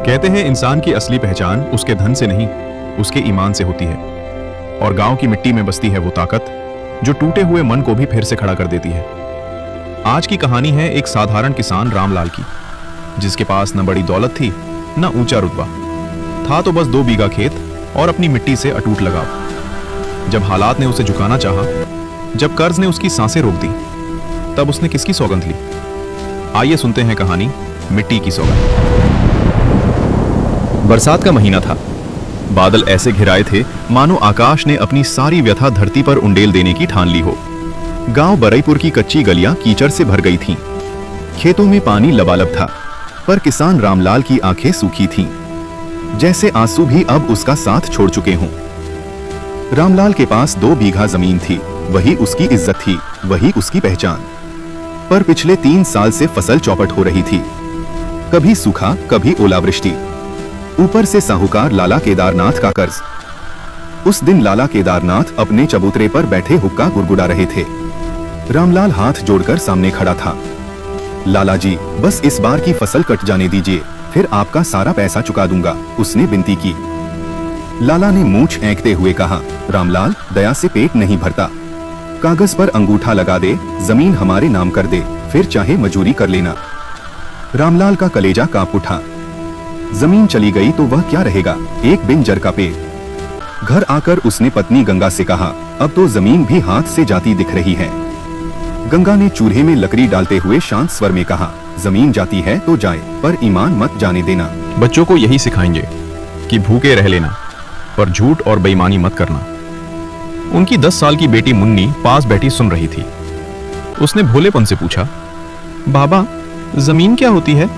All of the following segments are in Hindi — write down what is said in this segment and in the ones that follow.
कहते हैं इंसान की असली पहचान उसके धन से नहीं, उसके ईमान से होती है। और गांव की मिट्टी में बसती है वो ताकत जो टूटे हुए मन को भी फिर से खड़ा कर देती है। आज की कहानी है एक साधारण किसान रामलाल की, जिसके पास न बड़ी दौलत थी न ऊंचा रुतबा था, तो बस 2 बीघा खेत और अपनी मिट्टी से अटूट लगाव। जब हालात ने उसे झुकाना चाहा, जब कर्ज ने उसकी सांसें रोक दी, तब उसने किसकी सौगंध ली? आइए सुनते हैं कहानी मिट्टी की सौगंध। बरसात का महीना था। बादल ऐसे घिराए थे मानो आकाश ने अपनी सारी व्यथा धरती पर उंडेल देने की ठान ली हो। गांव बरईपुर की कच्ची गलियां कीचड़ से भर गई थीं। खेतों में पानी लबालब था, पर किसान रामलाल की आंखें सूखी थीं, जैसे आंसू भी अब उसका साथ छोड़ चुके हों। रामलाल के पास 2 बीघा जमीन थी, वही उसकी इज्जत थी, वही उसकी पहचान। पर पिछले 3 साल से फसल चौपट हो रही थी, कभी सूखा कभी ओलावृष्टि, ऊपर से साहूकार लाला केदारनाथ का कर्ज। उस दिन लाला केदारनाथ अपने चबूतरे पर बैठे हुक्का गुड़गुड़ा रहे थे। रामलाल हाथ जोड़कर सामने खड़ा था। लाला जी, बस इस बार की फसल कट जाने दीजिए, फिर आपका सारा पैसा चुका दूंगा, उसने विनती की। लाला ने मूंछ ऐंकते हुए कहा, रामलाल, दया से पेट नहीं भरता। कागज पर अंगूठा लगा दे, जमीन हमारे नाम कर दे, फिर चाहे मजूरी कर लेना। रामलाल का कलेजा कांप उठा। जमीन चली गई तो वह क्या रहेगा? एक बिन का पेड़। घर आकर उसने पत्नी गंगा से कहा, अब तो जमीन भी हाथ से जाती दिख रही है। गंगा ने चूल्हे में लकड़ी डालते हुए शांत स्वर में कहा, जमीन जाती है तो जाए, पर ईमान मत जाने देना। बच्चों को यही सिखाएंगे कि भूखे रह लेना, पर झूठ और बेईमानी मत करना। उनकी 10 साल की बेटी मुन्नी पास बैठी सुन रही थी। उसने भोलेपन से पूछा, बाबा, जमीन क्या होती है?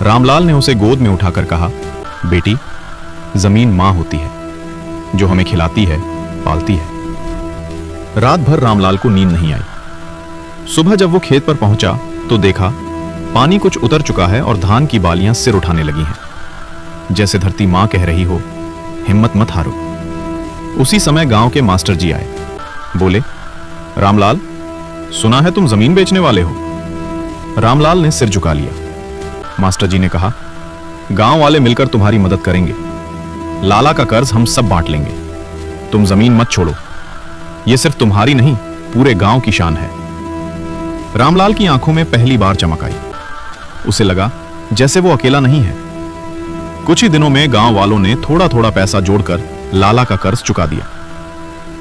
रामलाल ने उसे गोद में उठाकर कहा, बेटी, जमीन मां होती है, जो हमें खिलाती है, पालती है। रात भर रामलाल को नींद नहीं आई। सुबह जब वो खेत पर पहुंचा तो देखा पानी कुछ उतर चुका है और धान की बालियां सिर उठाने लगी हैं, जैसे धरती मां कह रही हो, हिम्मत मत हारो। उसी समय गांव के मास्टर जी आए। बोले, रामलाल, सुना है तुम जमीन बेचने वाले हो? रामलाल ने सिर झुका लिया। मास्टर जी ने कहा, गांव वाले मिलकर तुम्हारी मदद करेंगे। लाला का कर्ज हम सब बांट लेंगे। तुम जमीन मत छोड़ो, यह सिर्फ तुम्हारी नहीं, पूरे गांव की शान है। रामलाल की आंखों में पहली बार चमक आई। उसे लगा जैसे वो अकेला नहीं है। कुछ ही दिनों में गांव वालों ने थोड़ा थोड़ा पैसा जोड़कर लाला का कर्ज चुका दिया।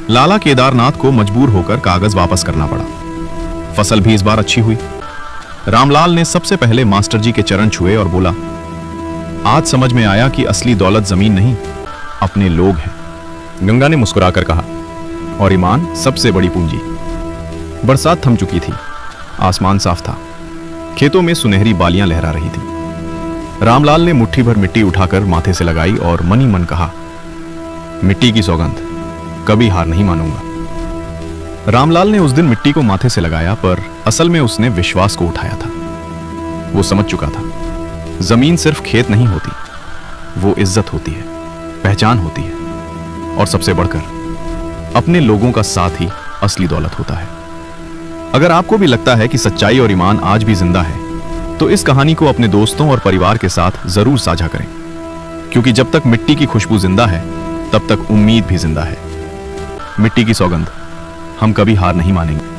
लाला केदारनाथ को मजबूर होकर कागज वापस करना पड़ा। फसल भी इस बार अच्छी हुई। रामलाल ने सबसे पहले मास्टर जी के चरण छुए और बोला, आज समझ में आया कि असली दौलत जमीन नहीं, अपने लोग हैं। गंगा ने मुस्कुराकर कहा, और ईमान सबसे बड़ी पूंजी। बरसात थम चुकी थी, आसमान साफ था, खेतों में सुनहरी बालियां लहरा रही थी। रामलाल ने मुट्ठी भर मिट्टी उठाकर माथे से लगाई और मन ही मन कहा, मिट्टी की सौगंध, कभी हार नहीं मानूंगा। रामलाल ने उस दिन मिट्टी को माथे से लगाया, पर असल में उसने विश्वास को उठाया था। वो समझ चुका था, जमीन सिर्फ खेत नहीं होती, वो इज्जत होती है, पहचान होती है, और सबसे बढ़कर अपने लोगों का साथ ही असली दौलत होता है। अगर आपको भी लगता है कि सच्चाई और ईमान आज भी जिंदा है, तो इस कहानी को अपने दोस्तों और परिवार के साथ जरूर साझा करें, क्योंकि जब तक मिट्टी की खुशबू जिंदा है, तब तक उम्मीद भी जिंदा है। मिट्टी की सौगंध, हम कभी हार नहीं मानेंगे।